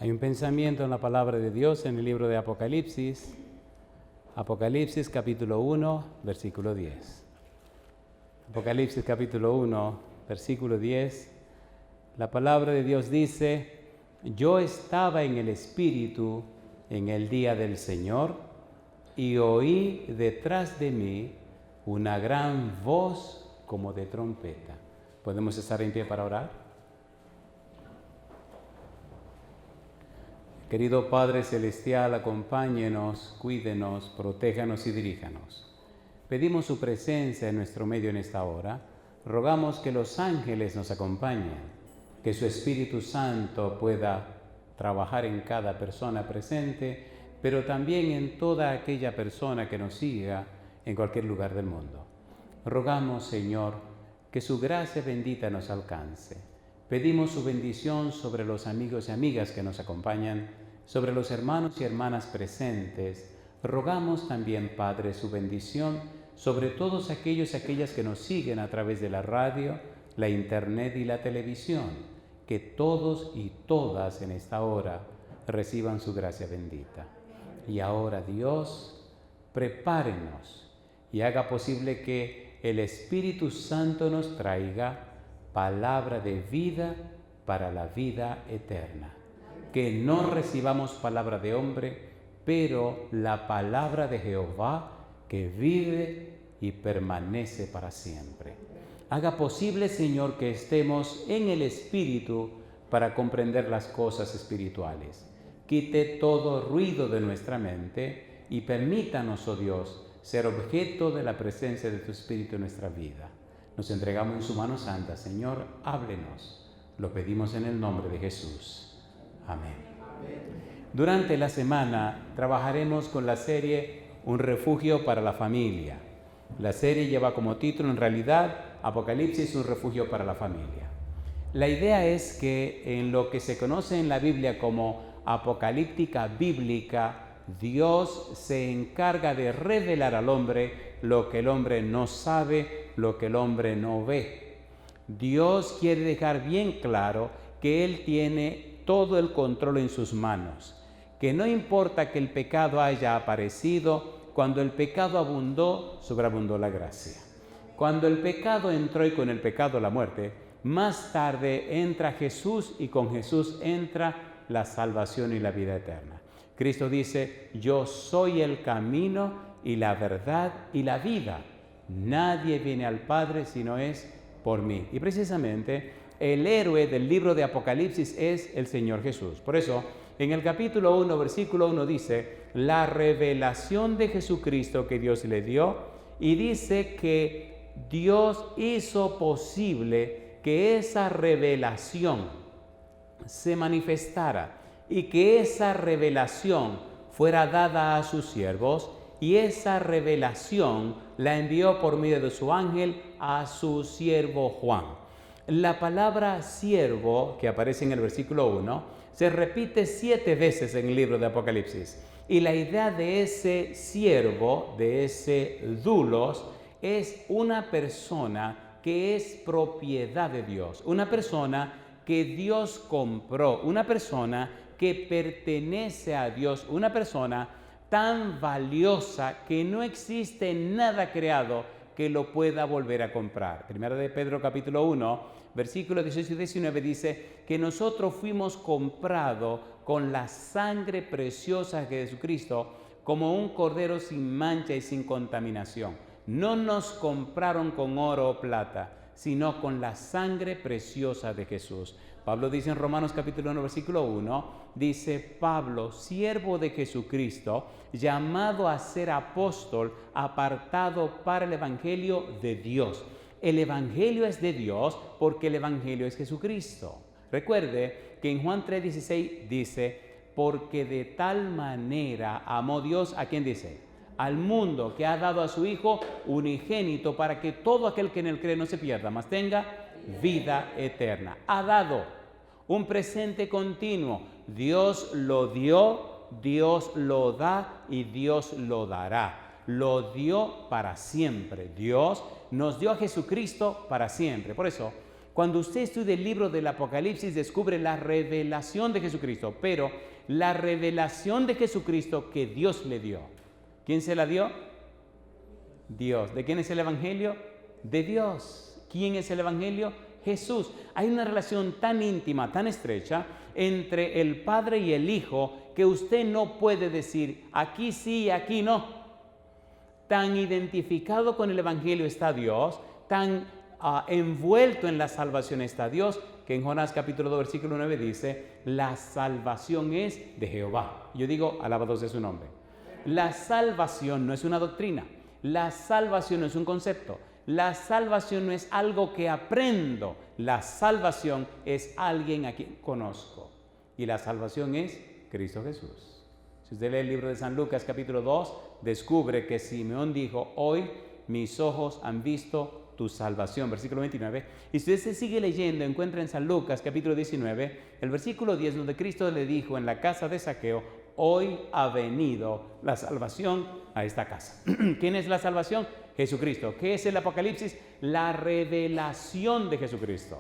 Hay un pensamiento en la palabra de Dios en el libro de Apocalipsis, Apocalipsis capítulo 1, versículo 10. Apocalipsis capítulo 1, versículo 10, la palabra de Dios dice: yo estaba en el Espíritu en el día del Señor y oí detrás de mí una gran voz como de trompeta. ¿Podemos estar en pie para orar? Querido Padre Celestial, acompáñenos, cuídenos, protéjanos y diríjanos. Pedimos su presencia en nuestro medio en esta hora. Rogamos que los ángeles nos acompañen, que su Espíritu Santo pueda trabajar en cada persona presente, pero también en toda aquella persona que nos siga en cualquier lugar del mundo. Rogamos, Señor, que su gracia bendita nos alcance. Pedimos su bendición sobre los amigos y amigas que nos acompañan, sobre los hermanos y hermanas presentes. Rogamos también, Padre, su bendición sobre todos aquellos y aquellas que nos siguen a través de la radio, la internet y la televisión. Que todos y todas en esta hora reciban su gracia bendita. Y ahora, Dios, prepárenos y haga posible que el Espíritu Santo nos traiga palabra de vida para la vida eterna. Que no recibamos palabra de hombre, pero la palabra de Jehová que vive y permanece para siempre. Haga posible, Señor, que estemos en el Espíritu para comprender las cosas espirituales. Quite todo ruido de nuestra mente y permítanos, oh Dios, ser objeto de la presencia de tu Espíritu en nuestra vida. Nos entregamos en su mano santa. Señor, háblenos. Lo pedimos en el nombre de Jesús. Amén. Durante la semana trabajaremos con la serie Un refugio para la familia. La serie lleva como título, en realidad, Apocalipsis, un refugio para la familia. La idea es que en lo que se conoce en la Biblia como apocalíptica bíblica, Dios se encarga de revelar al hombre lo que el hombre no sabe, lo que el hombre no ve. Dios quiere dejar bien claro que Él tiene todo el control en sus manos, que no importa que el pecado haya aparecido, cuando el pecado abundó, sobreabundó la gracia. Cuando el pecado entró y con el pecado la muerte, más tarde entra Jesús y con Jesús entra la salvación y la vida eterna. Cristo dice: yo soy el camino y la verdad y la vida. Nadie viene al Padre si no es por mí. Y precisamente el héroe del libro de Apocalipsis es el Señor Jesús. Por eso, en el capítulo 1, versículo 1 dice, la revelación de Jesucristo que Dios le dio, y dice que Dios hizo posible que esa revelación se manifestara y que esa revelación fuera dada a sus siervos, y esa revelación la envió por medio de su ángel a su siervo Juan. La palabra siervo, que aparece en el versículo 1, se repite 7 veces en el libro de Apocalipsis. Y la idea de ese siervo, de ese doulos, es una persona que es propiedad de Dios, una persona que Dios compró, una persona que pertenece a Dios, una persona tan valiosa que no existe nada creado que lo pueda volver a comprar. Primera de Pedro capítulo 1, versículos 18 y 19 dice que nosotros fuimos comprados con la sangre preciosa de Jesucristo como un cordero sin mancha y sin contaminación. No nos compraron con oro o plata, sino con la sangre preciosa de Jesús. Pablo dice en Romanos capítulo 1, versículo 1, dice: Pablo, siervo de Jesucristo, llamado a ser apóstol, apartado para el Evangelio de Dios. El Evangelio es de Dios porque el Evangelio es Jesucristo. Recuerde que en Juan 3:16 dice: porque de tal manera amó Dios, ¿a quién dice? Al mundo, que ha dado a su Hijo unigénito, para que todo aquel que en él cree no se pierda, mas tenga vida eterna. Ha dado un presente continuo. Dios lo dio, Dios lo da y Dios lo dará. Lo dio para siempre. Dios nos dio a Jesucristo para siempre. Por eso, Cuando usted estudia el libro del Apocalipsis, descubre la revelación de Jesucristo, pero la revelación de Jesucristo que Dios le dio. ¿Quién se la dio? Dios. ¿De quién es el Evangelio? De Dios. ¿Quién es el Evangelio? Jesús. Hay una relación tan íntima, tan estrecha entre el Padre y el Hijo que usted no puede decir aquí sí y aquí no. Tan identificado con el Evangelio está Dios, tan envuelto en la salvación está Dios, que en Jonás capítulo 2 versículo 9 dice, la salvación es de Jehová. Yo digo, alabado sea su nombre. La salvación no es una doctrina, la salvación no es un concepto, la salvación no es algo que aprendo, la salvación es alguien a quien conozco. Y la salvación es Cristo Jesús. Si usted lee el libro de San Lucas capítulo 2, descubre que Simeón dijo, hoy mis ojos han visto tu salvación, versículo 29. Y si usted se sigue leyendo, encuentra en San Lucas capítulo 19, el versículo 10, donde Cristo le dijo en la casa de Zaqueo, hoy ha venido la salvación a esta casa. ¿Quién es la salvación? Jesucristo. ¿Qué es el Apocalipsis? La revelación de Jesucristo.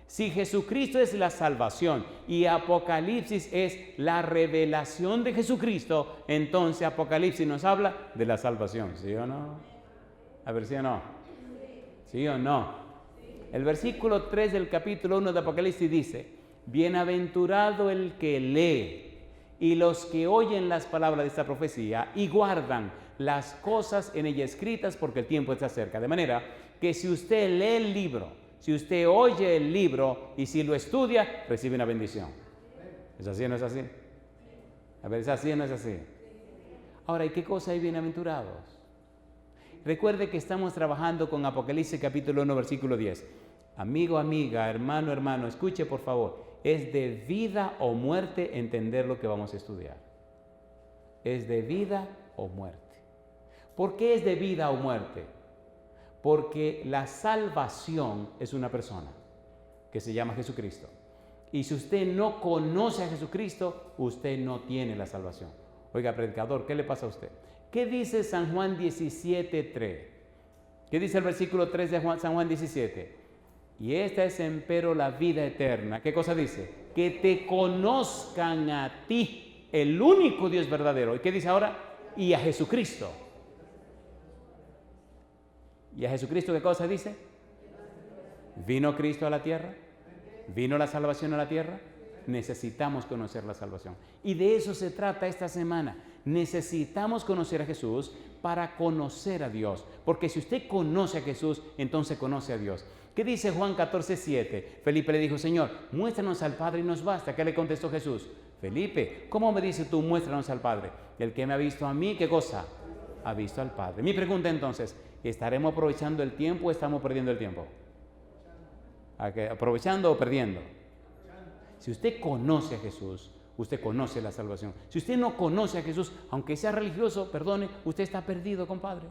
Si Jesucristo es la salvación y Apocalipsis es la revelación de Jesucristo, entonces Apocalipsis nos habla de la salvación. ¿Sí o no? A ver, ¿sí o no? ¿Sí o no? El versículo 3 del capítulo 1 de Apocalipsis dice, bienaventurado el que lee y los que oyen las palabras de esta profecía y guardan las cosas en ella escritas porque el tiempo está cerca. De manera que si usted lee el libro, si usted oye el libro y si lo estudia, recibe una bendición. ¿Es así o no es así? A ver, ¿es así o no es así? Ahora, ¿y qué cosa hay bienaventurados? Recuerde que estamos trabajando con Apocalipsis capítulo 1, versículo 10. Amigo, amiga, hermano, hermano, escuche por favor. Es de vida o muerte entender lo que vamos a estudiar. Es de vida o muerte. ¿Por qué es de vida o muerte? Porque la salvación es una persona que se llama Jesucristo. Y si usted no conoce a Jesucristo, usted no tiene la salvación. Oiga, predicador, ¿qué le pasa a usted? ¿Qué dice San Juan 17:3? ¿Qué dice el versículo 3 de San Juan 17? Y esta es empero la vida eterna. ¿Qué cosa dice? Que te conozcan a ti, el único Dios verdadero. ¿Y qué dice ahora? Y a Jesucristo. ¿Y a Jesucristo qué cosa dice? ¿Vino Cristo a la tierra? ¿Vino la salvación a la tierra? Necesitamos conocer la salvación. Y de eso se trata esta semana. Necesitamos conocer a Jesús para conocer a Dios. Porque si usted conoce a Jesús, entonces conoce a Dios. ¿Qué dice Juan 14:7? Felipe le dijo, Señor, muéstranos al Padre y nos basta. ¿Qué le contestó Jesús? Felipe, ¿cómo me dices tú, muéstranos al Padre? El que me ha visto a mí, ¿qué cosa? Ha visto al Padre. Mi pregunta entonces, ¿estaremos aprovechando el tiempo o estamos perdiendo el tiempo? ¿Aprovechando o perdiendo? Si usted conoce a Jesús, usted conoce la salvación. Si usted no conoce a Jesús, aunque sea religioso, perdone, usted está perdido, compadre.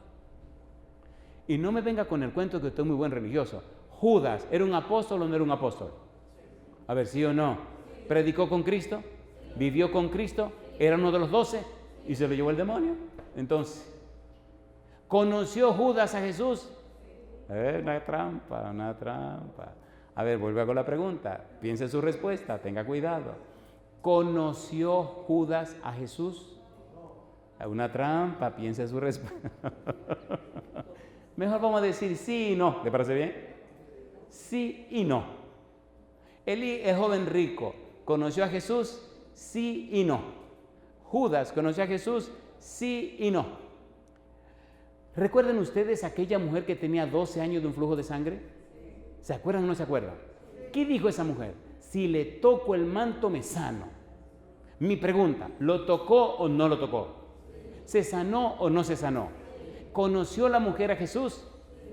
Y no me venga con el cuento que usted es muy buen religioso. ¿Judas era un apóstol o no era un apóstol? A ver, ¿sí o no? ¿Predicó con Cristo? ¿Vivió con Cristo? ¿Era uno de los 12? ¿Y se lo llevó el demonio? Entonces, ¿conoció Judas a Jesús? Una trampa, una trampa. A ver, vuelve con la pregunta. Piense en su respuesta, tenga cuidado. ¿Conoció Judas a Jesús? Una trampa, piense en su respuesta. Mejor vamos a decir sí y no. ¿Le parece bien? Sí y no. Elí, el joven rico, ¿conoció a Jesús? Sí y no. Judas, ¿conoció a Jesús? Sí y no. ¿Recuerdan ustedes aquella mujer que tenía 12 años de un flujo de sangre? ¿Se acuerdan o no se acuerdan? ¿Qué dijo esa mujer? Si le toco el manto me sano. Mi pregunta, ¿lo tocó o no lo tocó? ¿Se sanó o no se sanó? ¿Conoció la mujer a Jesús?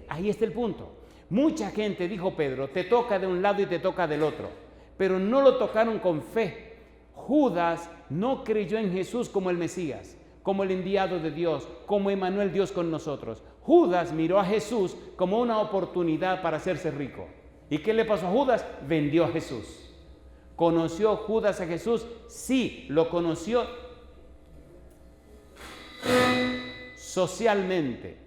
Ahí está el punto. Mucha gente, dijo Pedro, te toca de un lado y te toca del otro, pero no lo tocaron con fe. Judas no creyó en Jesús como el Mesías, como el enviado de Dios, como Emmanuel, Dios con nosotros. Judas miró a Jesús como una oportunidad para hacerse rico. ¿Y qué le pasó a Judas? Vendió a Jesús. ¿Conoció Judas a Jesús? Sí, lo conoció socialmente.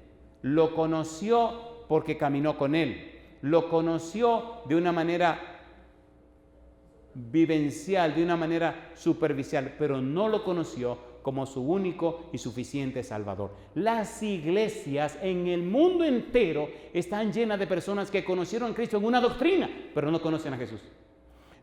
Lo conoció porque caminó con él. lo conoció de una manera vivencial, de una manera superficial, pero no lo conoció como su único y suficiente Salvador. Las iglesias en el mundo entero están llenas de personas que conocieron a Cristo en una doctrina, pero no conocen a Jesús.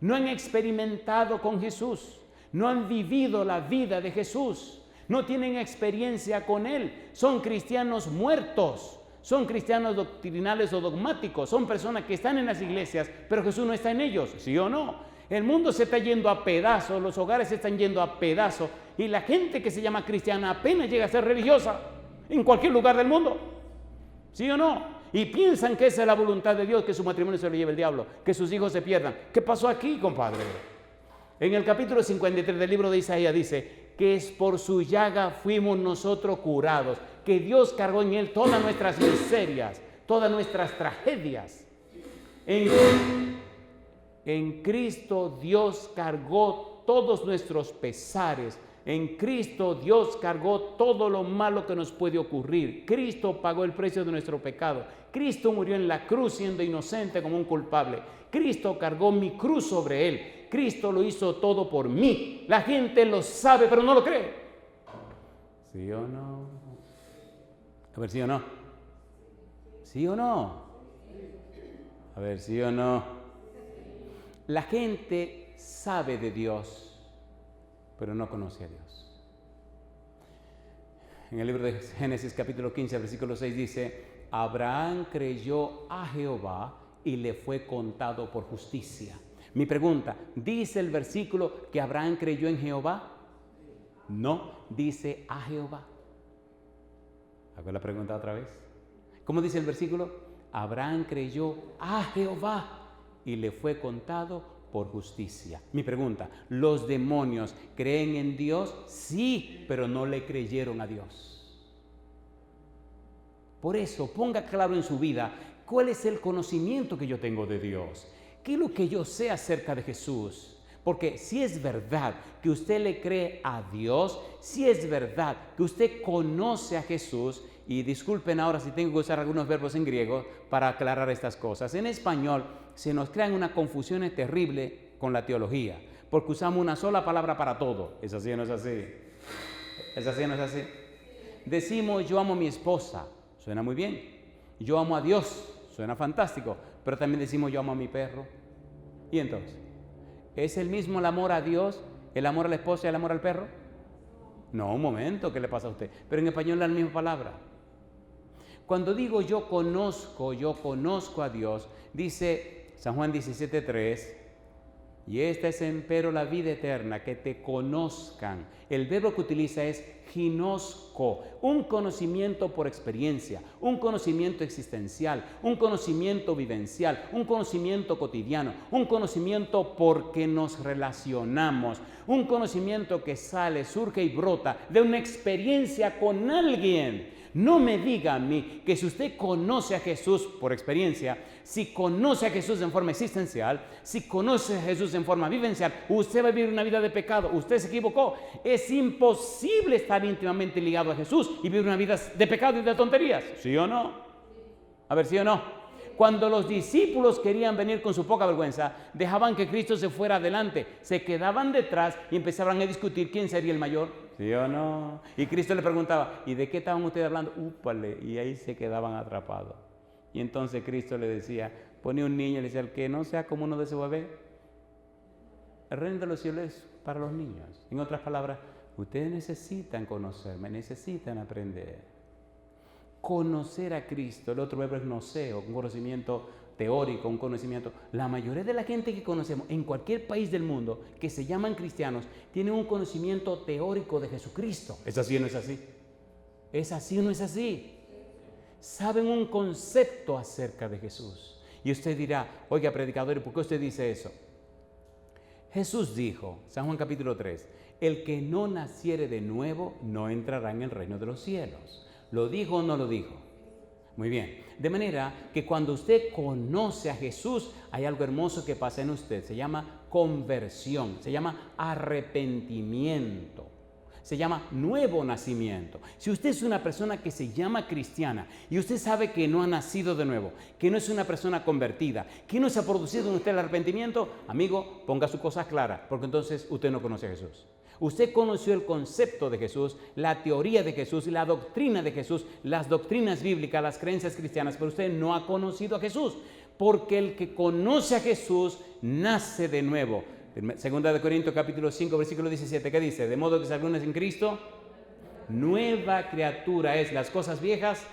No han experimentado con Jesús, no han vivido la vida de Jesús, no tienen experiencia con Él. Son cristianos muertos, son cristianos doctrinales o dogmáticos, son personas que están en las iglesias, pero Jesús no está en ellos, ¿sí o no? El mundo se está yendo a pedazos, los hogares se están yendo a pedazos y la gente que se llama cristiana apenas llega a ser religiosa en cualquier lugar del mundo, ¿sí o no? Y piensan que esa es la voluntad de Dios, que su matrimonio se lo lleve el diablo, que sus hijos se pierdan. ¿Qué pasó aquí, compadre? En el capítulo 53 del libro de Isaías dice que es por su llaga fuimos nosotros curados, que Dios cargó en Él todas nuestras miserias, todas nuestras tragedias. En Cristo Dios cargó todos nuestros pesares. En Cristo Dios cargó todo lo malo que nos puede ocurrir. Cristo pagó el precio de nuestro pecado. Cristo murió en la cruz siendo inocente como un culpable. Cristo cargó mi cruz sobre Él. Cristo lo hizo todo por mí. La gente lo sabe, pero no lo cree. ¿Sí o no? A ver, ¿sí o no? ¿Sí o no? A ver, ¿sí o no? La gente sabe de Dios, pero no conoce a Dios. En el libro de Génesis capítulo 15, versículo 6 dice, Abraham creyó a Jehová y le fue contado por justicia. Mi pregunta, ¿dice el versículo que Abraham creyó en Jehová? No, dice a Jehová. Hago la pregunta otra vez. ¿Cómo dice el versículo? Abraham creyó a Jehová y le fue contado por justicia. Mi pregunta, ¿los demonios creen en Dios? Sí, pero no le creyeron a Dios. Por eso, ponga claro en su vida, ¿cuál es el conocimiento que yo tengo de Dios? ¿Qué es lo que yo sé acerca de Jesús? Porque si es verdad que usted le cree a Dios, si es verdad que usted conoce a Jesús, y disculpen ahora si tengo que usar algunos verbos en griego para aclarar estas cosas. En español se nos crean una confusión terrible con la teología, porque usamos una sola palabra para todo. ¿Es así o no es así? ¿Es así o no es así? Decimos yo amo a mi esposa, suena muy bien. Yo amo a Dios, suena fantástico, pero también decimos yo amo a mi perro. ¿Y entonces? ¿Es el mismo el amor a Dios, el amor a la esposa y el amor al perro? No, un momento, ¿qué le pasa a usted? Pero en español es la misma palabra. Cuando digo yo conozco a Dios, dice San Juan 17:3, y esta es empero la vida eterna, que te conozcan. El verbo que utiliza es ginosco, un conocimiento por experiencia, un conocimiento existencial, un conocimiento vivencial, un conocimiento cotidiano, un conocimiento porque nos relacionamos, un conocimiento que sale, surge y brota de una experiencia con alguien. No me diga a mí que si usted conoce a Jesús por experiencia, si conoce a Jesús en forma existencial, si conoce a Jesús en forma vivencial, usted va a vivir una vida de pecado. Usted se equivocó. Es imposible estar íntimamente ligado a Jesús y vivir una vida de pecado y de tonterías. ¿Sí o no? A ver, ¿sí o no? Cuando los discípulos querían venir con su poca vergüenza, dejaban que Cristo se fuera adelante, se quedaban detrás y empezaban a discutir quién sería el mayor. ¿Sí o no? Y Cristo le preguntaba, ¿y de qué estaban ustedes hablando? Úpale, y ahí se quedaban atrapados. Y entonces Cristo le decía, ponía un niño y le decía, el que no sea como uno de esos bebés, el reino de los cielos es para los niños. En otras palabras, ustedes necesitan conocerme, necesitan aprender. Conocer a Cristo, el otro verbo es noseo, un conocimiento teórico, un conocimiento. La mayoría de la gente que conocemos en cualquier país del mundo que se llaman cristianos tienen un conocimiento teórico de Jesucristo. ¿Es así o no es así? ¿Es así o no es así? Saben un concepto acerca de Jesús. Y usted dirá, oiga, predicador, ¿y por qué usted dice eso? Jesús dijo, San Juan capítulo 3, el que no naciere de nuevo no entrará en el reino de los cielos. ¿Lo dijo o no lo dijo? Muy bien. De manera que cuando usted conoce a Jesús, hay algo hermoso que pasa en usted. Se llama conversión, se llama arrepentimiento. Se llama nuevo nacimiento. Si usted es una persona que se llama cristiana y usted sabe que no ha nacido de nuevo, que no es una persona convertida, que no se ha producido en usted el arrepentimiento, amigo, ponga sus cosas claras, porque entonces usted no conoce a Jesús. Usted conoció el concepto de Jesús, la teoría de Jesús, la doctrina de Jesús, las doctrinas bíblicas, las creencias cristianas, pero usted no ha conocido a Jesús, porque el que conoce a Jesús nace de nuevo. Segunda de Corintios capítulo 5 versículo 17, ¿qué dice? De modo que si alguno es en Cristo, nueva criatura es. Las cosas viejas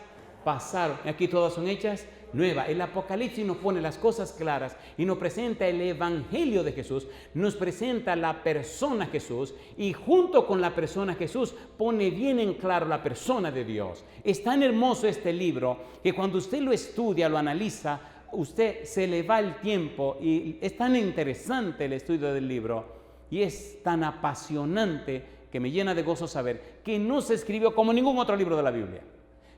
pasaron, aquí todas son hechas nuevas. El Apocalipsis nos pone las cosas claras y nos presenta el Evangelio de Jesús, nos presenta la persona Jesús, y junto con la persona Jesús pone bien en claro la persona de Dios. Es tan hermoso este libro que cuando usted lo estudia, lo analiza, usted se le va el tiempo y es tan interesante el estudio del libro y es tan apasionante que me llena de gozo saber que no se escribió como ningún otro libro de la Biblia.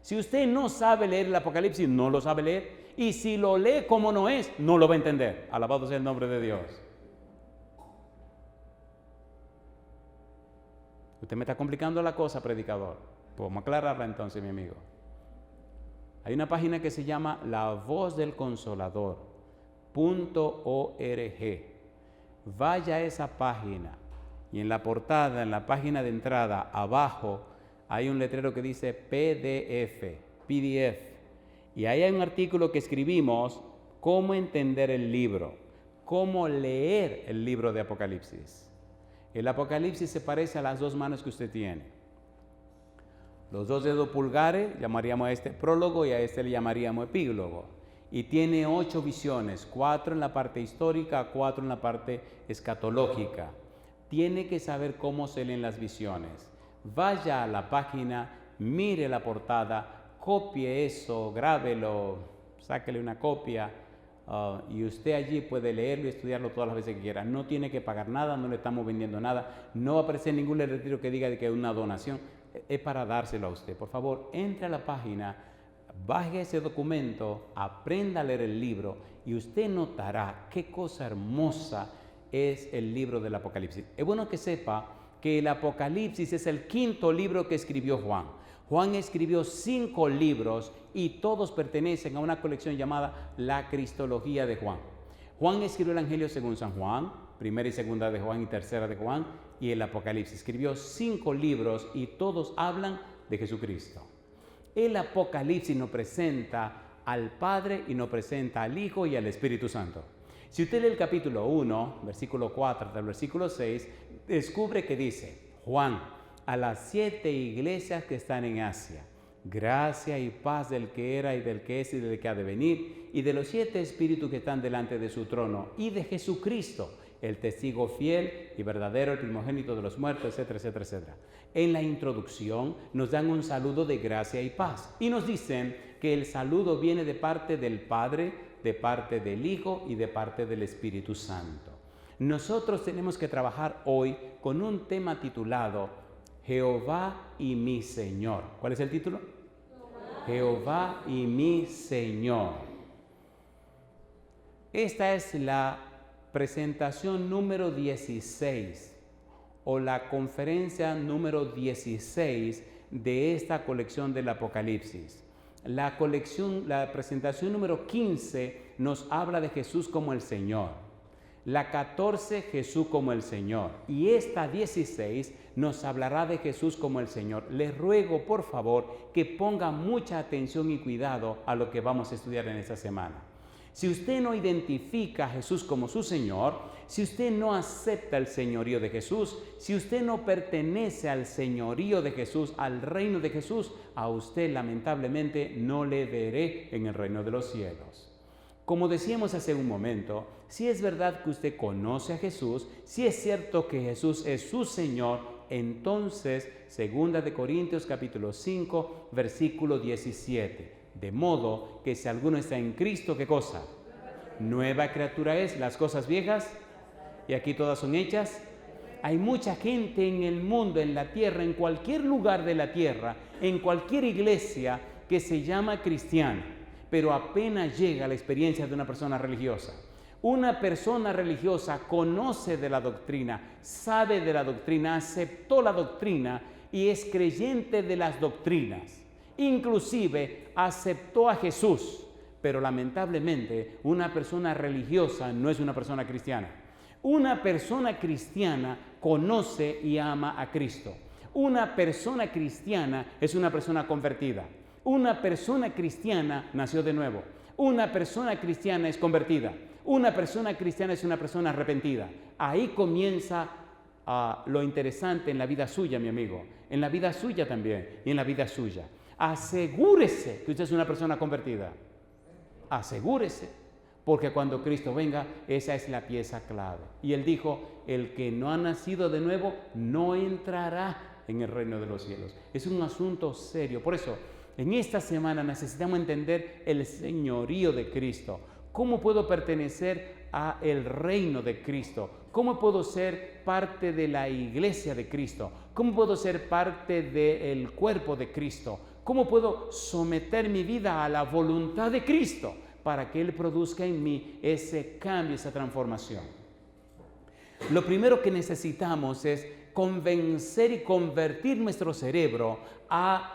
Si usted no sabe leer el Apocalipsis, no lo sabe leer, y si lo lee como no es, no lo va a entender. Alabado sea el nombre de Dios. Usted me está complicando la cosa, predicador. Pues vamos a aclararla entonces, mi amigo. Hay una página que se llama lavozdelconsolador.org. Vaya a esa página y en la portada, en la página de entrada, abajo, hay un letrero que dice PDF. Y ahí hay un artículo que escribimos, cómo entender el libro, cómo leer el libro de Apocalipsis. El Apocalipsis se parece a las dos manos que usted tiene. Los dos dedos pulgares llamaríamos a este prólogo y a este le llamaríamos epílogo. Y tiene 8 visiones, 4 en la parte histórica, 4 en la parte escatológica. Tiene que saber cómo se leen las visiones. Vaya a la página, mire la portada, copie eso, grábelo, sáquele una copia y usted allí puede leerlo y estudiarlo todas las veces que quiera. No tiene que pagar nada, no le estamos vendiendo nada, no va a aparecer ningún retiro que diga que es una donación. Es para dárselo a usted. Por favor, entre a la página, baje ese documento, aprenda a leer el libro y usted notará qué cosa hermosa es el libro del Apocalipsis. Es bueno que sepa que el Apocalipsis es el 5º libro que escribió Juan. Juan escribió 5 libros y todos pertenecen a una colección llamada la Cristología de Juan. Juan escribió el Evangelio según San Juan, primera y segunda de Juan y tercera de Juan, y el Apocalipsis. Escribió 5 libros y todos hablan de Jesucristo. El Apocalipsis nos presenta al Padre y nos presenta al Hijo y al Espíritu Santo. Si usted lee el capítulo 1, versículo 4 hasta el versículo 6, descubre que dice: Juan, a las 7 iglesias que están en Asia, gracia y paz del que era y del que es y del que ha de venir, y de los 7 espíritus que están delante de su trono, y de Jesucristo, el testigo fiel y verdadero, el primogénito de los muertos, etcétera, etcétera, etcétera. En la introducción nos dan un saludo de gracia y paz y nos dicen que el saludo viene de parte del Padre, de parte del Hijo y de parte del Espíritu Santo. Nosotros tenemos que trabajar hoy con un tema titulado Jehová y mi Señor. ¿Cuál es el título? Jehová y mi Señor. Esta es la presentación número 16 o la conferencia número 16 de esta colección del Apocalipsis. La presentación número 15 nos habla de Jesús como el Señor. La 14, Jesús como el Señor. Y esta 16 nos hablará de Jesús como el Señor. Les ruego, por favor, que pongan mucha atención y cuidado a lo que vamos a estudiar en esta semana. Si usted no identifica a Jesús como su Señor, si usted no acepta el señorío de Jesús, si usted no pertenece al señorío de Jesús, al reino de Jesús, a usted lamentablemente no le veré en el reino de los cielos. Como decíamos hace un momento, si es verdad que usted conoce a Jesús, si es cierto que Jesús es su Señor, entonces, 2 de Corintios capítulo 5, versículo 17. De modo que si alguno está en Cristo, ¿qué cosa? Nueva criatura es, las cosas viejas, y aquí todas son hechas. Hay mucha gente en el mundo, en la tierra, en cualquier lugar de la tierra, en cualquier iglesia que se llama cristiana, pero apenas llega a la experiencia de una persona religiosa. Una persona religiosa conoce de la doctrina, sabe de la doctrina, aceptó la doctrina y es creyente de las doctrinas. Inclusive aceptó a Jesús, pero lamentablemente una persona religiosa no es una persona cristiana. Una persona cristiana conoce y ama a Cristo. Una persona cristiana es una persona convertida. Una persona cristiana nació de nuevo. Una persona cristiana es convertida. Una persona cristiana es una persona arrepentida. Ahí comienza lo interesante en la vida suya, mi amigo. En la vida suya también y en la vida suya. Asegúrese que usted es una persona convertida. Asegúrese, porque cuando Cristo venga, esa es la pieza clave. Y Él dijo, el que no ha nacido de nuevo no entrará en el reino de los cielos. Es un asunto serio. Por eso, en esta semana necesitamos entender el señorío de Cristo. ¿Cómo puedo pertenecer al reino de Cristo? ¿Cómo puedo ser parte de la iglesia de Cristo? ¿Cómo puedo ser parte del cuerpo de Cristo? ¿Cómo puedo someter mi vida a la voluntad de Cristo para que Él produzca en mí ese cambio, esa transformación? Lo primero que necesitamos es convencer y convertir nuestro cerebro a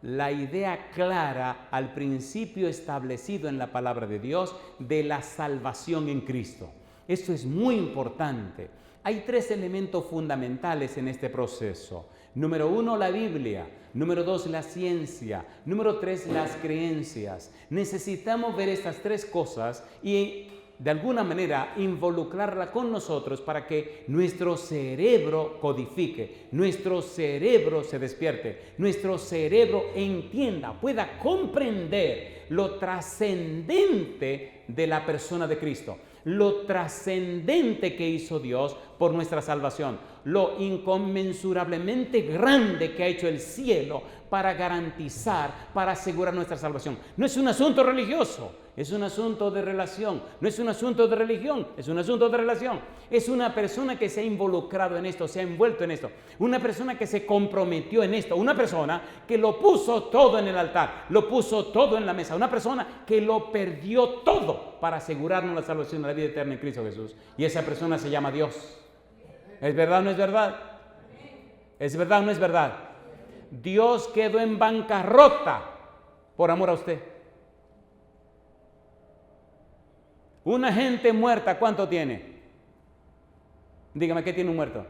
la idea clara, al principio establecido en la palabra de Dios de la salvación en Cristo. Esto es muy importante. Hay 3 elementos fundamentales en este proceso. Número 1, la Biblia. Número 2, la ciencia. Número 3, las creencias. Necesitamos ver estas 3 cosas y de alguna manera involucrarla con nosotros para que nuestro cerebro codifique, nuestro cerebro se despierte, nuestro cerebro entienda, pueda comprender lo trascendente de la persona de Cristo, lo trascendente que hizo Dios por nuestra salvación, lo inconmensurablemente grande que ha hecho el cielo para garantizar, para asegurar nuestra salvación. No es un asunto religioso, es un asunto de relación. No es un asunto de religión, es un asunto de relación. Es una persona que se ha involucrado en esto, se ha envuelto en esto. Una persona que se comprometió en esto. Una persona que lo puso todo en el altar, lo puso todo en la mesa. Una persona que lo perdió todo para asegurarnos la salvación de la vida eterna en Cristo Jesús. Y esa persona se llama Dios. ¿Es verdad o no es verdad? ¿Es verdad o no es verdad? Dios quedó en bancarrota por amor a usted. Una gente muerta, ¿cuánto tiene? Dígame, ¿qué tiene un muerto?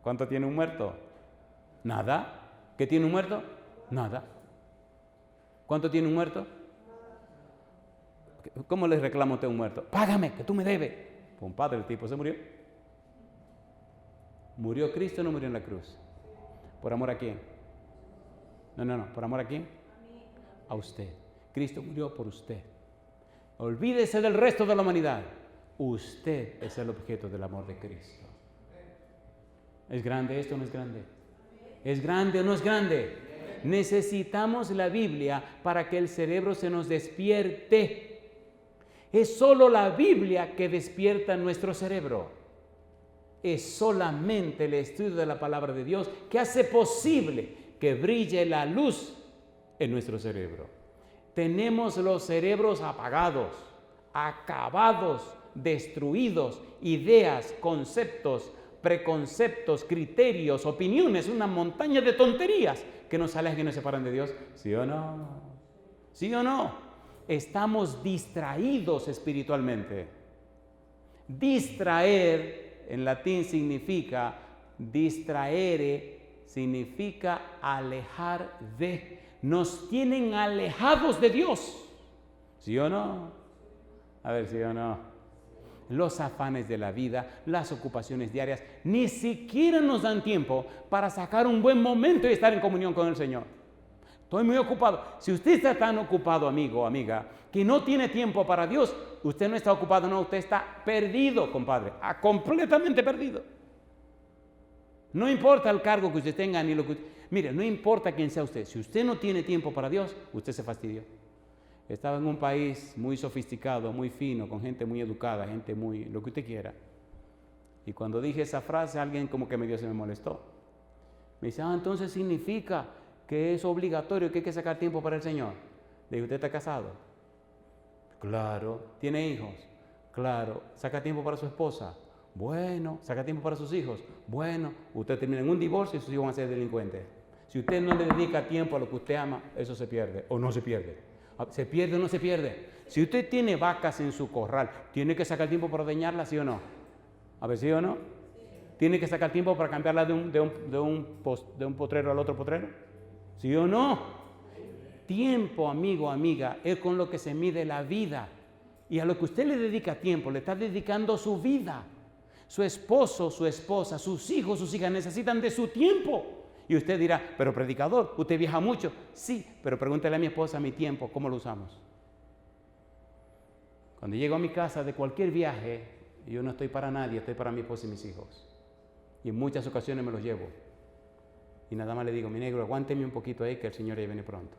¿Cuánto tiene un muerto? Nada. ¿Qué tiene un muerto? Nada. ¿Cuánto tiene un muerto? ¿Cómo le reclama usted a un muerto? Págame, que tú me debes. Compadre, el tipo se murió. ¿Murió Cristo o no murió en la cruz? ¿Por amor a quién? No. ¿Por amor a quién? A usted. Cristo murió por usted. Olvídese del resto de la humanidad. Usted es el objeto del amor de Cristo. ¿Es grande esto o no es grande? ¿Es grande o no es grande? Necesitamos la Biblia para que el cerebro se nos despierte. Es solo la Biblia que despierta nuestro cerebro. Es solamente el estudio de la palabra de Dios que hace posible que brille la luz en nuestro cerebro. Tenemos los cerebros apagados, acabados, destruidos, ideas, conceptos, preconceptos, criterios, opiniones, una montaña de tonterías que nos alejan y nos separan de Dios. ¿Sí o no? ¿Sí o no? Estamos distraídos espiritualmente. Distraer en latín significa distraere, significa alejar de. Nos tienen alejados de Dios. ¿Sí o no? A ver, ¿sí o no? Los afanes de la vida, las ocupaciones diarias, ni siquiera nos dan tiempo para sacar un buen momento y estar en comunión con el Señor. Estoy muy ocupado. Si usted está tan ocupado, amigo o amiga, que no tiene tiempo para Dios, usted no está ocupado, no, usted está perdido, compadre, completamente perdido. No importa el cargo que usted tenga, ni lo que... Mire, no importa quién sea usted. Si usted no tiene tiempo para Dios, usted se fastidió. Estaba en un país muy sofisticado, muy fino, con gente muy educada, gente muy... lo que usted quiera. Y cuando dije esa frase, alguien como que medio se me molestó. Me dice, entonces significa que es obligatorio, que hay que sacar tiempo para el Señor. Le dije, ¿usted está casado? Claro. ¿Tiene hijos? Claro. ¿Saca tiempo para su esposa? Bueno. ¿Saca tiempo para sus hijos? Bueno. Usted termina en un divorcio y sus hijos van a ser delincuentes. Si usted no le dedica tiempo a lo que usted ama, eso se pierde o no se pierde. ¿Se pierde o no se pierde? Si usted tiene vacas en su corral, ¿tiene que sacar tiempo para ordeñarlas, sí o no? A ver, ¿sí o no? ¿Tiene que sacar tiempo para cambiarlas de un potrero al otro potrero? ¿Sí o no? Tiempo, amigo, amiga, es con lo que se mide la vida. Y a lo que usted le dedica tiempo, le está dedicando su vida. Su esposo, su esposa, sus hijos, sus hijas necesitan de su tiempo. Y usted dirá, pero predicador, usted viaja mucho. Sí, pero pregúntele a mi esposa mi tiempo, ¿cómo lo usamos? Cuando llego a mi casa de cualquier viaje, yo no estoy para nadie, estoy para mi esposa y mis hijos. Y en muchas ocasiones me los llevo. Y nada más le digo, mi negro, aguánteme un poquito ahí que el Señor ya viene pronto.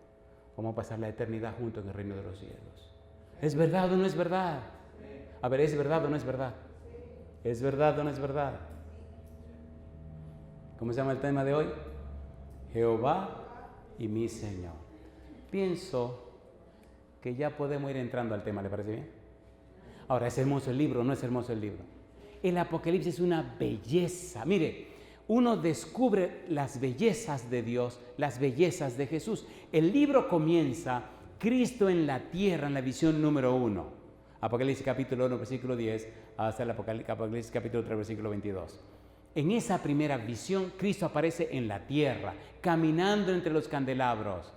Vamos a pasar la eternidad juntos en el reino de los cielos. ¿Es verdad o no es verdad? A ver, ¿es verdad o no es verdad? ¿Es verdad o no es verdad? ¿Cómo se llama el tema de hoy? Jehová y mi Señor. Pienso que ya podemos ir entrando al tema, ¿le parece bien? Ahora, ¿es hermoso el libro o no es hermoso el libro? El Apocalipsis es una belleza. Mire, uno descubre las bellezas de Dios, las bellezas de Jesús. El libro comienza, Cristo en la tierra, en la visión número 1. Apocalipsis capítulo 1, versículo 10, hasta el Apocalipsis capítulo 3, versículo 22. En esa primera visión, Cristo aparece en la tierra, caminando entre los candelabros.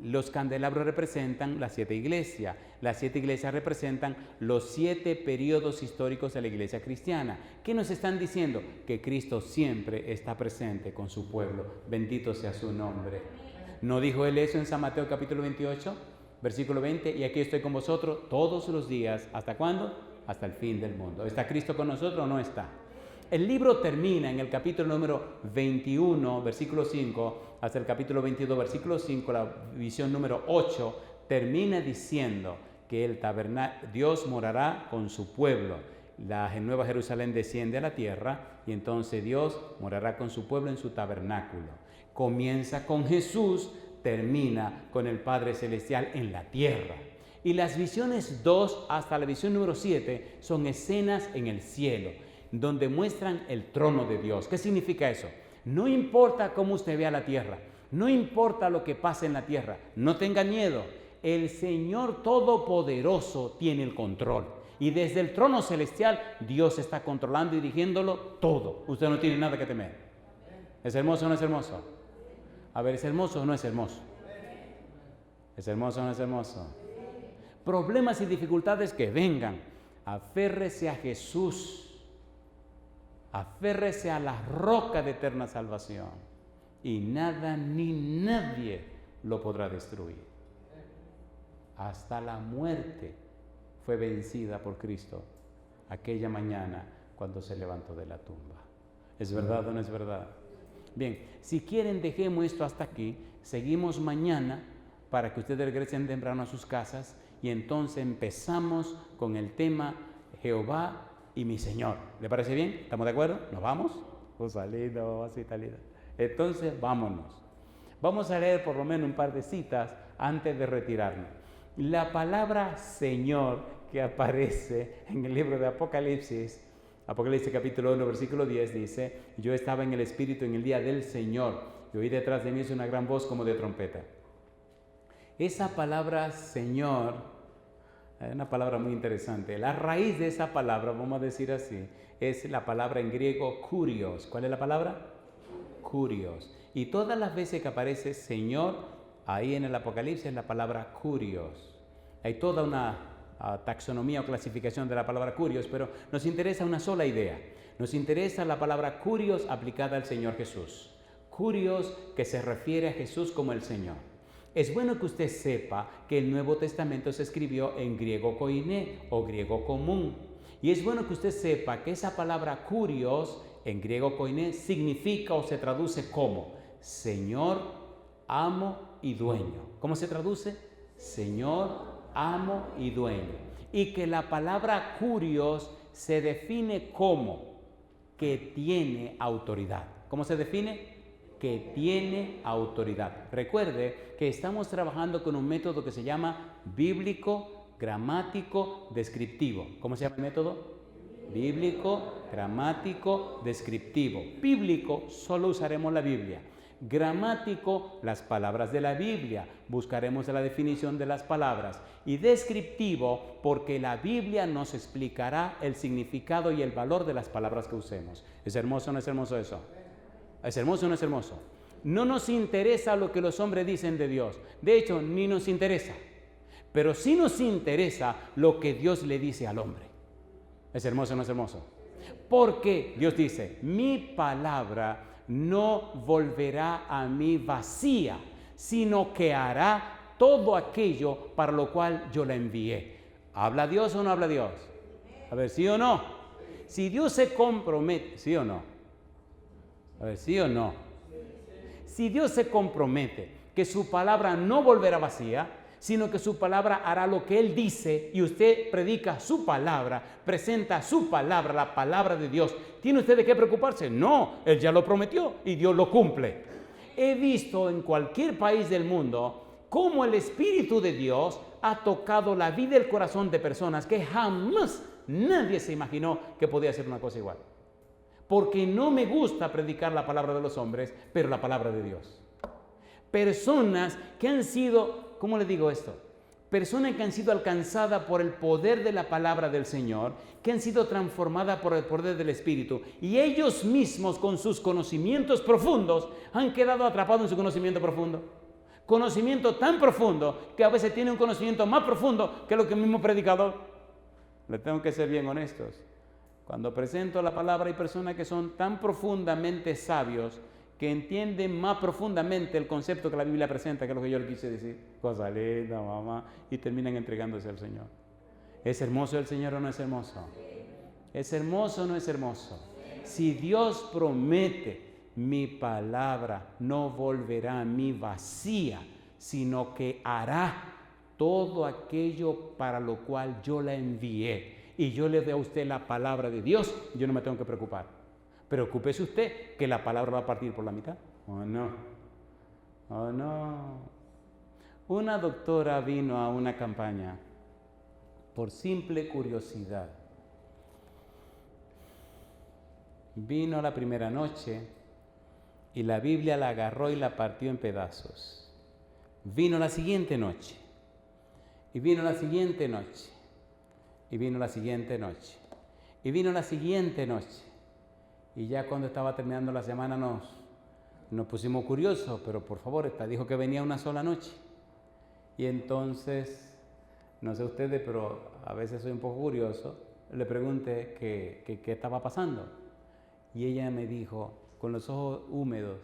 Los candelabros representan las 7 iglesias. Las 7 iglesias representan los 7 periodos históricos de la iglesia cristiana. ¿Qué nos están diciendo? Que Cristo siempre está presente con su pueblo. Bendito sea su nombre. ¿No dijo él eso en San Mateo capítulo 28, versículo 20? Y aquí estoy con vosotros todos los días. ¿Hasta cuándo? Hasta el fin del mundo. ¿Está Cristo con nosotros o no está? El libro termina en el capítulo número 21, versículo 5, hasta el capítulo 22, versículo 5, la visión número 8, termina diciendo que Dios morará con su pueblo. La Nueva Jerusalén desciende a la tierra y entonces Dios morará con su pueblo en su tabernáculo. Comienza con Jesús, termina con el Padre Celestial en la tierra. Y las visiones 2 hasta la visión número 7 son escenas en el cielo, donde muestran el trono de Dios. ¿Qué significa eso? No importa cómo usted vea la tierra, no importa lo que pase en la tierra, no tenga miedo. El Señor Todopoderoso tiene el control. Y desde el trono celestial, Dios está controlando y dirigiéndolo todo. Usted no tiene nada que temer. ¿Es hermoso o no es hermoso? A ver, ¿es hermoso o no es hermoso? ¿Es hermoso o no es hermoso? Problemas y dificultades que vengan, aférrese a Jesús. Aférrese a la roca de eterna salvación y nada ni nadie lo podrá destruir. Hasta la muerte fue vencida por Cristo aquella mañana cuando se levantó de la tumba. ¿Es verdad o no es verdad? Bien, si quieren dejemos esto hasta aquí, seguimos mañana para que ustedes regresen temprano a sus casas y entonces empezamos con el tema Jehová y mi Señor. ¿Le parece bien? ¿Estamos de acuerdo? ¿Nos vamos? Salido, así salido. Entonces, vámonos. Vamos a leer por lo menos un par de citas antes de retirarnos. La palabra Señor que aparece en el libro de Apocalipsis, Apocalipsis capítulo 1, versículo 10 dice: yo estaba en el Espíritu en el día del Señor y oí detrás de mí una gran voz como de trompeta. Esa palabra Señor es una palabra muy interesante. La raíz de esa palabra, vamos a decir así, es la palabra en griego kurios. ¿Cuál es la palabra? Kurios. Y todas las veces que aparece Señor, ahí en el Apocalipsis es la palabra kurios. Hay toda una taxonomía o clasificación de la palabra kurios, pero nos interesa una sola idea. Nos interesa la palabra kurios aplicada al Señor Jesús. Kurios que se refiere a Jesús como el Señor. Es bueno que usted sepa que el Nuevo Testamento se escribió en griego koiné o griego común. Y es bueno que usted sepa que esa palabra kurios en griego koiné significa o se traduce como Señor, amo y dueño. ¿Cómo se traduce? Señor, amo y dueño. Y que la palabra kurios se define como que tiene autoridad. ¿Cómo se define? Que tiene autoridad. Recuerde que estamos trabajando con un método que se llama bíblico gramático, descriptivo. ¿Cómo se llama el método? Bíblico, gramático, descriptivo. Bíblico, solo usaremos la Biblia. Gramático, las palabras de la Biblia. Buscaremos la definición de las palabras. Y descriptivo, porque la Biblia nos explicará el significado y el valor de las palabras que usemos. ¿Es hermoso o no es hermoso eso? ¿Es hermoso o no es hermoso? No nos interesa lo que los hombres dicen de Dios. De hecho, ni nos interesa. Pero sí nos interesa lo que Dios le dice al hombre. ¿Es hermoso o no es hermoso? Porque Dios dice, mi palabra no volverá a mí vacía, sino que hará todo aquello para lo cual yo la envié. ¿Habla Dios o no habla Dios? A ver, ¿sí o no? Si Dios se compromete, ¿sí o no? A ver, ¿sí o no? Si Dios se compromete que su palabra no volverá vacía, sino que su palabra hará lo que Él dice y usted predica su palabra, presenta su palabra, la palabra de Dios. ¿Tiene usted de qué preocuparse? No, Él ya lo prometió y Dios lo cumple. He visto en cualquier país del mundo cómo el Espíritu de Dios ha tocado la vida y el corazón de personas que jamás nadie se imaginó que podía hacer una cosa igual. Porque no me gusta predicar la palabra de los hombres, pero la palabra de Dios. Personas que han sido, ¿cómo le digo esto? Personas que han sido alcanzadas por el poder de la palabra del Señor, que han sido transformadas por el poder del Espíritu, y ellos mismos con sus conocimientos profundos han quedado atrapados en su conocimiento profundo. Conocimiento tan profundo que a veces tiene un conocimiento más profundo que lo que el mismo predicador. Le tengo que ser bien honestos. Cuando presento la palabra hay personas que son tan profundamente sabios que entienden más profundamente el concepto que la Biblia presenta, que es lo que yo le quise decir. Cosa linda, mamá, y terminan entregándose al Señor. ¿Es hermoso el Señor o no es hermoso? ¿Es hermoso o no es hermoso? Si Dios promete, mi palabra no volverá a mí vacía, sino que hará todo aquello para lo cual yo la envié. Y yo le doy a usted la palabra de Dios, yo no me tengo que preocupar. Preocúpese usted que la palabra va a partir por la mitad. ¿O no? ¿O no? Una doctora vino a una campaña por simple curiosidad. Vino la primera noche y la Biblia la agarró y la partió en pedazos. Vino la siguiente noche. Y vino la siguiente noche. Y vino la siguiente noche. Y vino la siguiente noche. Y ya cuando estaba terminando la semana nos pusimos curiosos, pero por favor, esta dijo que venía una sola noche. Y entonces, no sé ustedes, pero a veces soy un poco curioso, le pregunté qué estaba pasando. Y ella me dijo, con los ojos húmedos,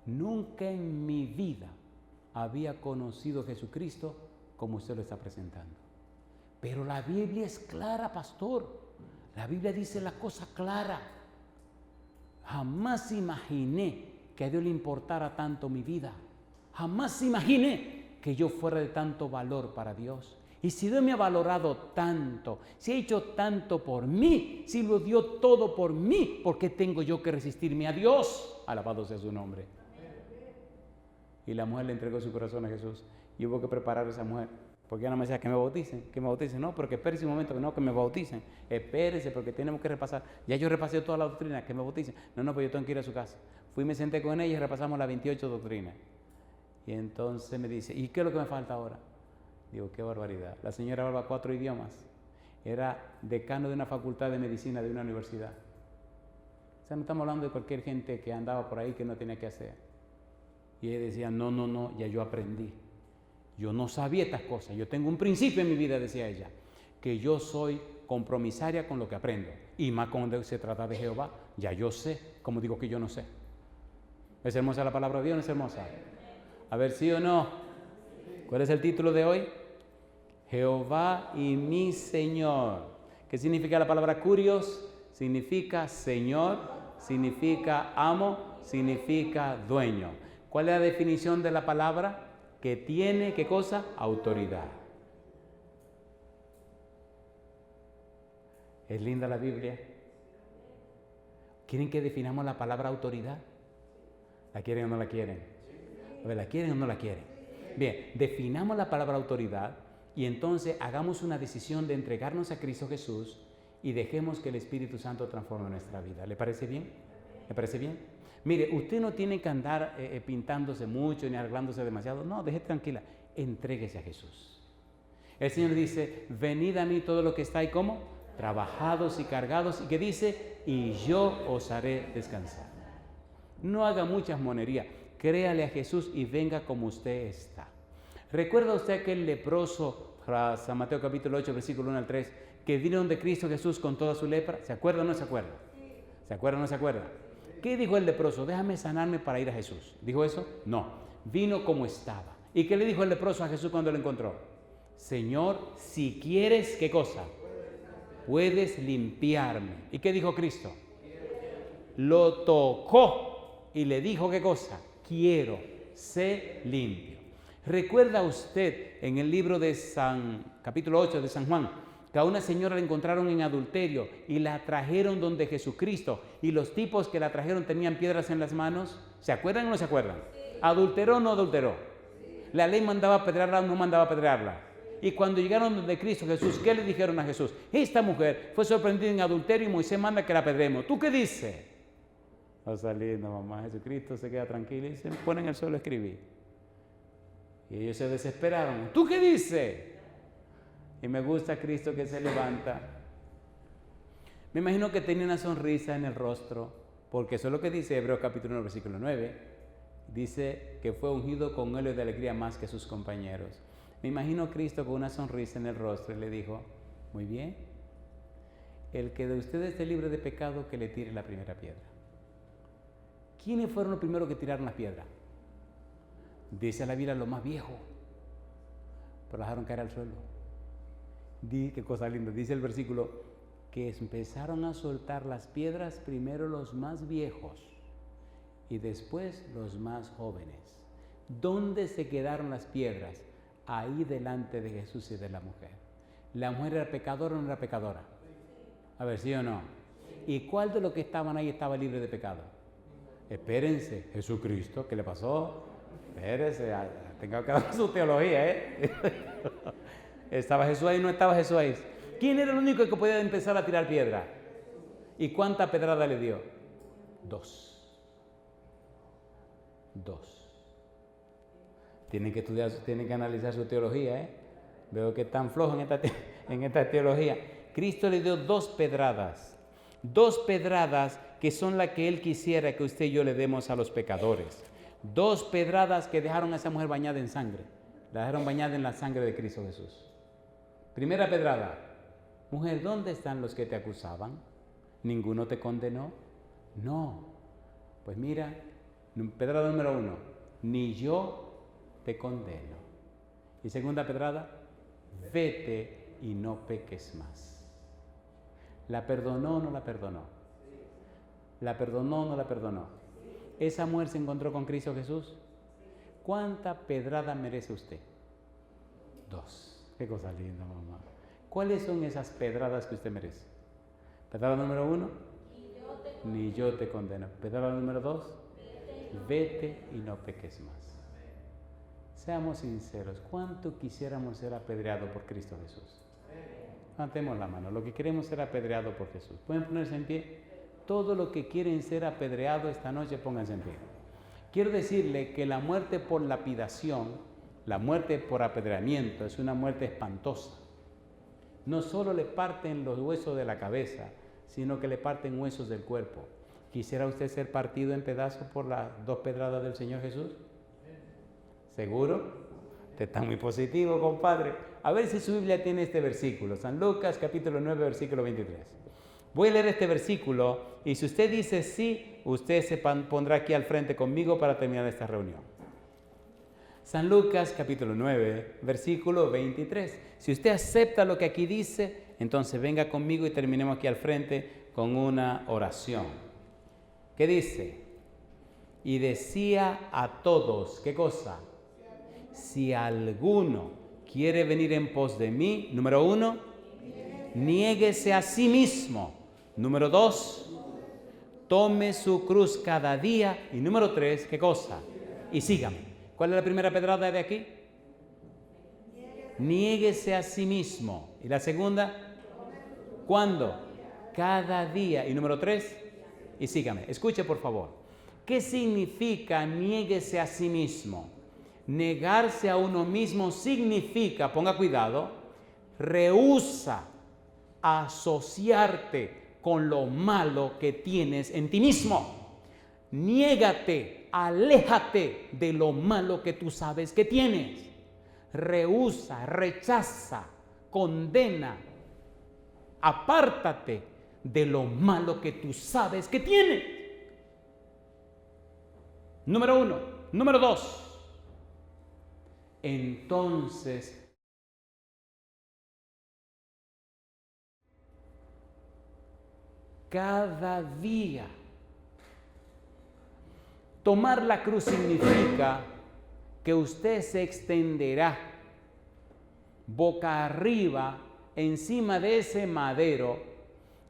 nunca en mi vida había conocido a Jesucristo como usted lo está presentando. Pero la Biblia es clara, pastor. La Biblia dice la cosa clara. Jamás imaginé que a Dios le importara tanto mi vida. Jamás imaginé que yo fuera de tanto valor para Dios. Y si Dios me ha valorado tanto, si ha hecho tanto por mí, si lo dio todo por mí, ¿por qué tengo yo que resistirme a Dios? Alabado sea su nombre. Y la mujer le entregó su corazón a Jesús. Y hubo que preparar a esa mujer. Porque ella no me decía que me bauticen. No, pero que espérese un momento, no, que me bauticen. Espérese, porque tenemos que repasar. Ya yo repasé toda la doctrina, que me bauticen. No, pues yo tengo que ir a su casa. Fui, me senté con ella y repasamos las 28 doctrinas. Y entonces me dice, ¿y qué es lo que me falta ahora? Digo, qué barbaridad. La señora hablaba 4 idiomas. Era decano de una facultad de medicina de una universidad. O sea, no estamos hablando de cualquier gente que andaba por ahí que no tenía que hacer. Y ella decía, no, ya yo aprendí. Yo no sabía estas cosas. Yo tengo un principio en mi vida, decía ella, que yo soy compromisaria con lo que aprendo. Y más cuando se trata de Jehová, ya yo sé, como digo que yo no sé. ¿Es hermosa la palabra de Dios o no es hermosa? A ver, ¿sí o no? ¿Cuál es el título de hoy? Jehová y mi Señor. ¿Qué significa la palabra curios? Significa Señor, significa amo, significa dueño. ¿Cuál es la definición de la palabra? Que tiene, ¿qué cosa? Autoridad. ¿Es linda la Biblia? ¿Quieren que definamos la palabra autoridad? ¿La quieren o no la quieren? A ver, ¿la quieren o no la quieren? Bien, definamos la palabra autoridad Y entonces hagamos una decisión de entregarnos a Cristo Jesús y dejemos que el Espíritu Santo transforme nuestra vida. ¿Le parece bien? ¿Le parece bien? Mire, usted no tiene que andar pintándose mucho ni arreglándose demasiado. No, deje tranquila. Entréguese a Jesús. El Señor dice, venid a mí todo lo que estáis, ¿cómo? Trabajados y cargados. ¿Y qué dice? Y yo os haré descansar. No haga muchas monerías. Créale a Jesús y venga como usted está. ¿Recuerda usted aquel leproso, San Mateo capítulo 8, versículo 1 al 3, que vino donde Cristo Jesús con toda su lepra? ¿Se acuerda o no se acuerda? ¿Se acuerda o no se acuerda? ¿Qué dijo el leproso? Déjame sanarme para ir a Jesús. ¿Dijo eso? No. Vino como estaba. ¿Y qué le dijo el leproso a Jesús cuando lo encontró? Señor, si quieres, ¿qué cosa? Puedes limpiarme. ¿Y qué dijo Cristo? Lo tocó y le dijo, ¿qué cosa? Quiero, sé limpio. ¿Recuerda usted en el libro de capítulo 8 de San Juan, que a una señora la encontraron en adulterio y la trajeron donde Jesucristo, y los tipos que la trajeron tenían piedras en las manos? ¿Se acuerdan o no se acuerdan? ¿Adulteró o no adulteró? ¿La ley mandaba apedrearla o no mandaba apedrearla? Y cuando llegaron donde Cristo Jesús, ¿qué le dijeron a Jesús? Esta mujer fue sorprendida en adulterio y Moisés manda que la apedremos. ¿Tú qué dices? Va saliendo, mamá. Jesucristo se queda tranquilo y se pone en el suelo a escribir. Y ellos se desesperaron. ¿Tú qué dices? Y me gusta Cristo que se levanta. Me imagino que tenía una sonrisa en el rostro, porque eso es lo que dice Hebreos capítulo 1, versículo 9. Dice que fue ungido con óleo de alegría más que sus compañeros. Me imagino a Cristo con una sonrisa en el rostro y le dijo, muy bien, el que de ustedes esté libre de pecado, que le tire la primera piedra. ¿Quiénes fueron los primeros que tiraron las piedras? Dice la Biblia, los más viejos, pero las dejaron caer al suelo. Qué cosa linda, dice el versículo, que empezaron a soltar las piedras primero los más viejos y después los más jóvenes. ¿Dónde se quedaron las piedras? Ahí delante de Jesús y de la mujer. ¿La mujer era pecadora o no era pecadora? A ver, ¿sí o no? ¿Y cuál de los que estaban ahí estaba libre de pecado? Espérense, Jesucristo, ¿qué le pasó? Espérense, tenga que dar su teología, ¿Estaba Jesús ahí o no estaba Jesús ahí? ¿Quién era el único que podía empezar a tirar piedra? ¿Y cuánta pedrada le dio? 2. Tienen que estudiar, tienen que analizar su teología, Veo que están flojos en esta teología. Cristo le dio 2 pedradas. 2 pedradas que son las que Él quisiera que usted y yo le demos a los pecadores. 2 pedradas que dejaron a esa mujer bañada en sangre. La dejaron bañada en la sangre de Cristo Jesús. Primera pedrada. Mujer, ¿dónde están los que te acusaban? ¿Ninguno te condenó? No. Pues mira, pedrada número 1. Ni yo te condeno. Y segunda pedrada. Vete y no peques más. ¿La perdonó o no la perdonó? ¿La perdonó o no la perdonó? ¿Esa mujer se encontró con Cristo Jesús? ¿Cuánta pedrada merece usted? 2. Qué cosa linda, mamá. ¿Cuáles son esas pedradas que usted merece? Pedrada número 1. Ni yo te condeno. Pedrada número 2. Vete y no peques más. Seamos sinceros. ¿Cuánto quisiéramos ser apedreados por Cristo Jesús? Levantemos la mano. Lo que queremos ser apedreados por Jesús. ¿Pueden ponerse en pie? Todo lo que quieren ser apedreados esta noche, pónganse en pie. Quiero decirle que la muerte por lapidación, la muerte por apedreamiento, es una muerte espantosa. No solo le parten los huesos de la cabeza, sino que le parten huesos del cuerpo. ¿Quisiera usted ser partido en pedazos por las 2 pedradas del Señor Jesús? ¿Seguro? Usted está muy positivo, compadre. A ver si su Biblia tiene este versículo. San Lucas, capítulo 9, versículo 23. Voy a leer este versículo y si usted dice sí, usted se pondrá aquí al frente conmigo para terminar esta reunión. San Lucas, capítulo 9, versículo 23. Si usted acepta lo que aquí dice, entonces venga conmigo y terminemos aquí al frente con una oración. ¿Qué dice? Y decía a todos, ¿qué cosa? Si alguno quiere venir en pos de mí, número 1, niéguese a sí mismo. Número 2, tome su cruz cada día. Y número 3, ¿qué cosa? Y sígame. ¿Cuál es la primera pedrada de aquí? Niéguese a sí mismo. ¿Y la segunda? ¿Cuándo? Cada día. Y número 3, y sígame, escuche por favor. ¿Qué significa niéguese a sí mismo? Negarse a uno mismo significa, ponga cuidado, rehúsa asociarte con lo malo que tienes en ti mismo. Niégate, aléjate de lo malo que tú sabes que tienes. Rehúsa, rechaza, condena, apártate de lo malo que tú sabes que tienes. Número 1. Número 2. Entonces, cada día, tomar la cruz significa que usted se extenderá boca arriba encima de ese madero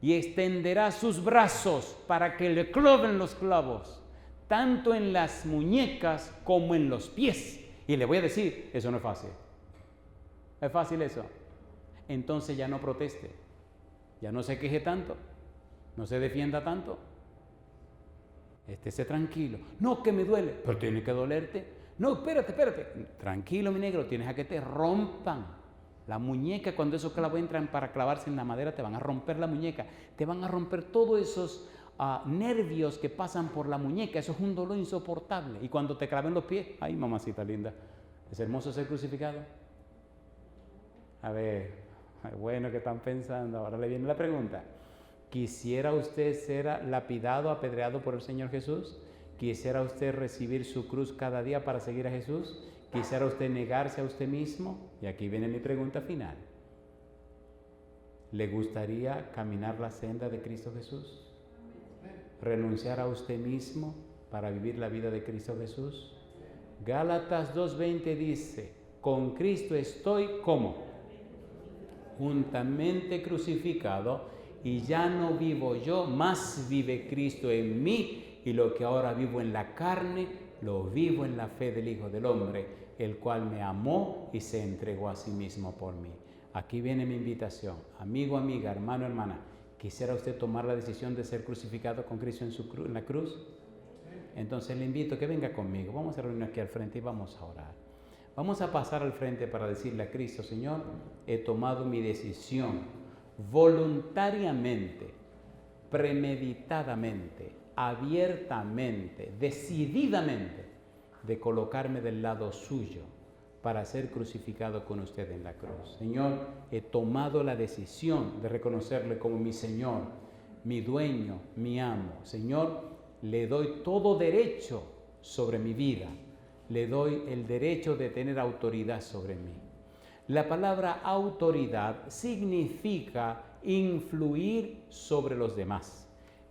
y extenderá sus brazos para que le claven los clavos, tanto en las muñecas como en los pies. Y le voy a decir, eso no es fácil. ¿Es fácil eso? Entonces ya no proteste, ya no se queje tanto, no se defienda tanto. Estése tranquilo. No, que me duele, pero tiene que dolerte. No, espérate. Tranquilo, mi negro, tienes a que te rompan la muñeca. Cuando esos clavos entran para clavarse en la madera, te van a romper la muñeca. Te van a romper todos esos nervios que pasan por la muñeca. Eso es un dolor insoportable. Y cuando te claven los pies, ay, mamacita linda, ¿es hermoso ser crucificado? A ver, bueno, ¿qué están pensando? Ahora le viene la pregunta. ¿Quisiera usted ser lapidado, apedreado por el Señor Jesús? ¿Quisiera usted recibir su cruz cada día para seguir a Jesús? ¿Quisiera usted negarse a usted mismo? Y aquí viene mi pregunta final. ¿Le gustaría caminar la senda de Cristo Jesús? ¿Renunciar a usted mismo para vivir la vida de Cristo Jesús? Gálatas 2:20 dice, con Cristo estoy, ¿cómo? Juntamente crucificado, y ya no vivo yo, más vive Cristo en mí, y lo que ahora vivo en la carne, lo vivo en la fe del Hijo del Hombre, el cual me amó y se entregó a sí mismo por mí. Aquí viene mi invitación. Amigo, amiga, hermano, hermana, ¿quisiera usted tomar la decisión de ser crucificado con Cristo en la cruz? Entonces le invito a que venga conmigo. Vamos a reunirnos aquí al frente y vamos a orar. Vamos a pasar al frente para decirle a Cristo, Señor, he tomado mi decisión voluntariamente, premeditadamente, abiertamente, decididamente, de colocarme del lado suyo para ser crucificado con usted en la cruz. Señor, he tomado la decisión de reconocerle como mi Señor, mi dueño, mi amo. Señor, le doy todo derecho sobre mi vida. Le doy el derecho de tener autoridad sobre mí. La palabra autoridad significa influir sobre los demás.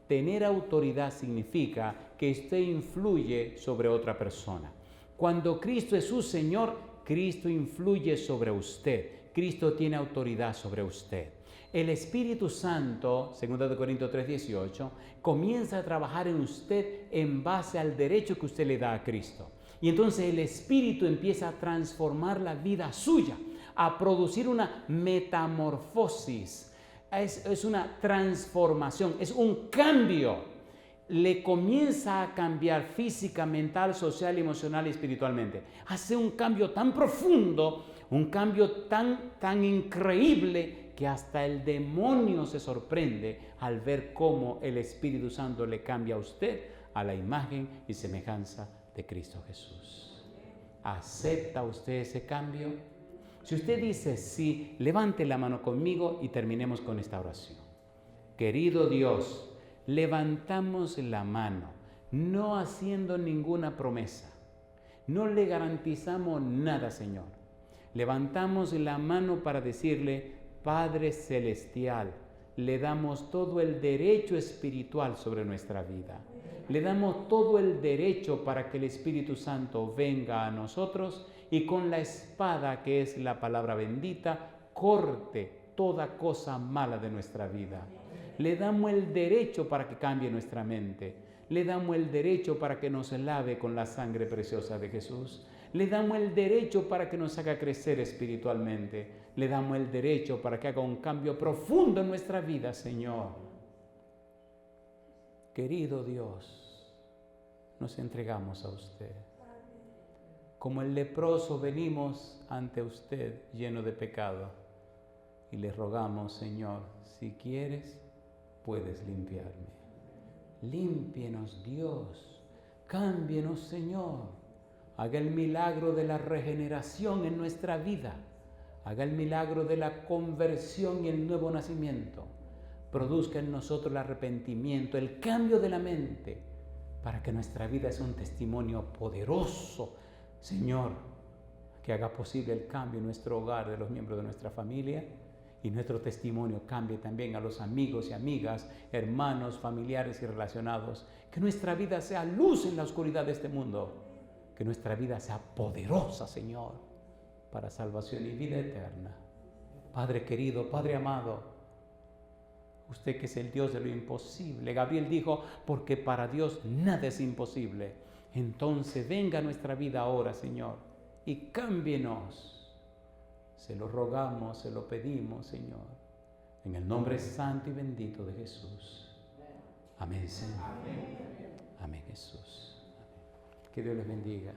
Tener autoridad significa que usted influye sobre otra persona. Cuando Cristo es su Señor, Cristo influye sobre usted. Cristo tiene autoridad sobre usted. El Espíritu Santo, 2 Corintios 3:18, comienza a trabajar en usted en base al derecho que usted le da a Cristo. Y entonces el Espíritu empieza a transformar la vida suya, a producir una metamorfosis. Es una transformación, es un cambio. Le comienza a cambiar física, mental, social, emocional y espiritualmente. Hace un cambio tan profundo, un cambio tan increíble que hasta el demonio se sorprende al ver cómo el Espíritu Santo le cambia a usted a la imagen y semejanza de Cristo Jesús. ¿Acepta usted ese cambio? Si usted dice sí, levante la mano conmigo y terminemos con esta oración. Querido Dios, levantamos la mano, no haciendo ninguna promesa. No le garantizamos nada, Señor. Levantamos la mano para decirle, Padre Celestial, le damos todo el derecho espiritual sobre nuestra vida. Le damos todo el derecho para que el Espíritu Santo venga a nosotros y con la espada, que es la palabra bendita, corte toda cosa mala de nuestra vida. Le damos el derecho para que cambie nuestra mente. Le damos el derecho para que nos lave con la sangre preciosa de Jesús. Le damos el derecho para que nos haga crecer espiritualmente. Le damos el derecho para que haga un cambio profundo en nuestra vida, Señor. Querido Dios, nos entregamos a usted. Como el leproso venimos ante usted lleno de pecado y le rogamos, Señor, si quieres, puedes limpiarme. Límpienos, Dios. Cámbienos, Señor. Haga el milagro de la regeneración en nuestra vida. Haga el milagro de la conversión y el nuevo nacimiento. Produzca en nosotros el arrepentimiento, el cambio de la mente, para que nuestra vida sea un testimonio poderoso, Señor, que haga posible el cambio en nuestro hogar, de los miembros de nuestra familia, y nuestro testimonio cambie también a los amigos y amigas, hermanos, familiares y relacionados. Que nuestra vida sea luz en la oscuridad de este mundo. Que nuestra vida sea poderosa, Señor, para salvación y vida eterna. Padre querido, Padre amado, usted que es el Dios de lo imposible. Gabriel dijo, porque para Dios nada es imposible. Entonces venga a nuestra vida ahora, Señor, y cámbienos. Se lo rogamos, se lo pedimos, Señor, en el nombre santo y bendito de Jesús. Amén, Señor. Amén, Jesús. Amén. Que Dios les bendiga.